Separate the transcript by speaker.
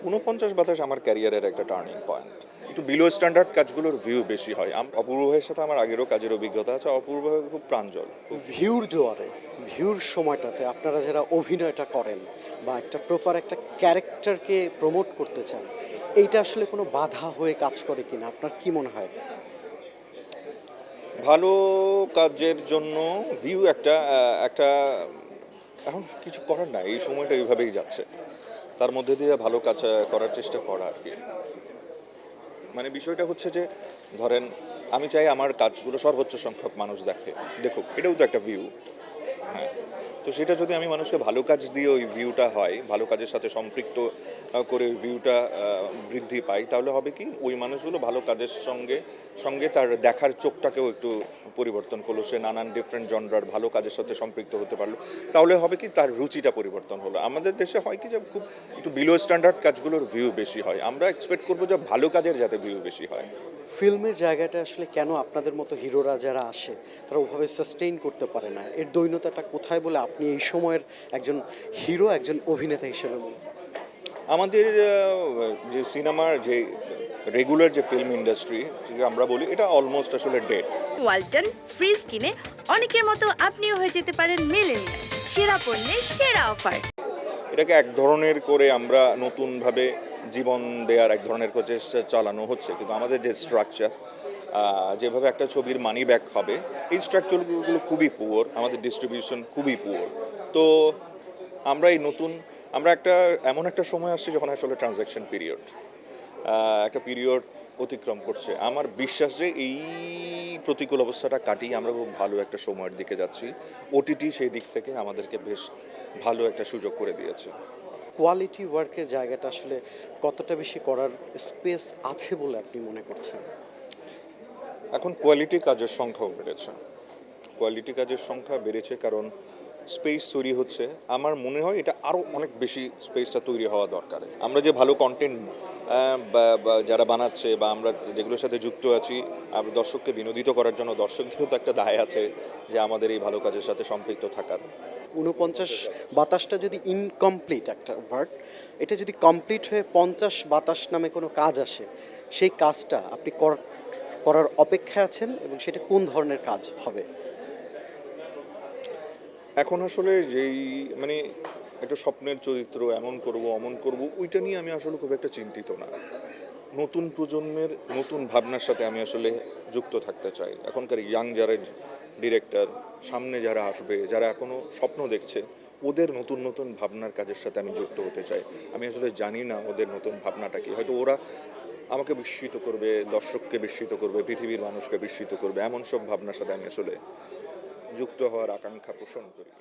Speaker 1: ৪৯-২২ আমার ক্যারিয়ারের একটা টার্নিং পয়েন্ট। একটু বিলো স্ট্যান্ডার্ড কাজগুলোর ভিউ বেশি হয়। অপূর্ব ভাইয়ের সাথে আমার আগেরও কাজের অভিজ্ঞতা আছে। অপূর্ব ভাই খুব প্রাঞ্জল।
Speaker 2: ভিউর জোয়ারে, ভিউর সময়টাতে আপনারা যারা অভিনয়টা করেন বা একটা প্রপার একটা ক্যারেক্টারকে প্রমোট করতে চান, এইটা আসলে কোনো বাধা হয়ে কাজ করে কিনা আপনার কি মনে হয়?
Speaker 1: ভালো কাজের জন্য ভিউ একটা এখন কিছু করার নাই। এই সময়টা এইভাবেই যাচ্ছে। তার মধ্যে দিয়ে ভালো কাজ করার চেষ্টা করা আরকি। মানে বিষয়টা হচ্ছে যে ধরেন আমি চাই আমার কাজগুলো সর্বোচ্চ সংখ্যক মানুষ দেখুক। এটাও তো একটা ভিউ। হ্যাঁ, তো সেটা যদি আমি মানুষকে ভালো কাজ দিয়ে ওই ভিউটা হয়, ভালো কাজের সাথে সম্পৃক্ত করে ওই ভিউটা বৃদ্ধি পায়, তাহলে হবে কি ওই মানুষগুলো ভালো কাজের সঙ্গে তার দেখার চোখটাকেও একটু পরিবর্তন করলো। সে নানান ডিফারেন্ট জনরার ভালো কাজের সাথে সম্পৃক্ত হতে পারলো। তাহলে হবে কি তার রুচিটা পরিবর্তন হলো। আমাদের দেশে হয় কি যে খুব একটু বিলো স্ট্যান্ডার্ড কাজগুলোর ভিউ বেশি হয়। আমরা এক্সপেক্ট করবো যে ভালো কাজের যাতে ভিউ বেশি হয়।
Speaker 2: ফিল্মের জায়গাটা আসলে কেন আপনাদের মতো হিরোরা যারা আসে, তারা ওভাবে সাস্টেইন করতে পারে না? এর দৈন্যতাটা কোথায় বলে আপনি এই সময়ের একজন হিরো, একজন অভিনেতা হিসেবে
Speaker 1: আমাদের যে সিনেমার যে রেগুলার যে ফিল্ম ইন্ডাস্ট্রি যেটা আমরা বলি এটা অলমোস্ট আসলে ডেড।
Speaker 3: ওয়ালটন ফ্রিজ কিনে অনেকের মতো আপনিও হয়ে যেতে পারেন মিলেনিয়াল। সেরা পণ্যের সেরা অফার।
Speaker 1: এটাকে এক ধরনের করে আমরা নতুনভাবে জীবন দেওয়ার এক ধরনের প্রচেষ্টা চালানো হচ্ছে, কিন্তু আমাদের যে স্ট্রাকচার যেভাবে একটা ছবির মানি ব্যাক হবে এই স্ট্রাকচারগুলো খুবই পুয়ার, আমাদের ডিস্ট্রিবিউশন খুবই পুয়ার। তো আমরা এই নতুন আমরা এমন একটা সময় আসছে যখন আসলে ট্রানজ্যাকশন পিরিয়ড একটা পিরিয়ড অতিক্রম করছে। আমার বিশ্বাস যে এই প্রতিকূল অবস্থাটা কাটিয়ে আমরা খুব ভালো একটা সময়ের দিকে যাচ্ছি। ওটিটি সেই দিক থেকে আমাদেরকে বেশ ভালো একটা সুযোগ করে দিয়েছে।
Speaker 2: কোয়ালিটি ওয়ার্কের জায়গাটা আসলে কতটা বেশি করার স্পেস আছে বলে আপনি মনে করছেন?
Speaker 1: এখন কোয়ালিটি কাজের সংখ্যাও বেড়েছে। কোয়ালিটি কাজের সংখ্যা বেড়েছে কারণ স্পেস তৈরি হচ্ছে। আমার মনে হয় এটা আরও অনেক বেশি স্পেসটা তৈরি হওয়া দরকার। আমরা যে ভালো কনটেন্ট বা যারা বানাচ্ছে বা আমরা যেগুলোর সাথে যুক্ত আছি, দর্শককে বিনোদিত করার জন্য দর্শকদেরও তো একটা দায় আছে যে আমাদের এই ভালো কাজের সাথে সম্পৃক্ত থাকার।
Speaker 2: ৪৯ বাতাসটা যদি ইনকমপ্লিট একটা ওয়ার্ড, এটা যদি কমপ্লিট হয়ে ৫০ বাতাস নামে কোনো কাজ আসে, সেই কাজটা আপনি করার অপেক্ষায় আছেন এবং সেটা কোন ধরনের কাজ হবে?
Speaker 1: এখন আসলে যেই মানে একটা স্বপ্নের চরিত্র এমন করব, অমন করব, ওইটা নিয়ে আমি আসলে খুব একটা চিন্তিত না। নতুন প্রজন্মের নতুন ভাবনার সাথে আমি আসলে যুক্ত থাকতে চাই। এখনকার ইয়াং যারা ডিরেক্টর, সামনে যারা আসবে, যারা এখনো স্বপ্ন দেখছে, ওদের নতুন নতুন ভাবনার কাজের সাথে আমি যুক্ত হতে চাই। আমি আসলে জানি না ওদের নতুন ভাবনাটা কি। হয়তো ওরা আমাকে বিস্মিত করবে, দর্শককে বিস্মিত করবে, পৃথিবীর মানুষকে বিস্মিত করবে। এমন সব ভাবনার সাথে আমি আসলে যুক্ত হওয়ার আকাঙ্ক্ষা পোষণ করি।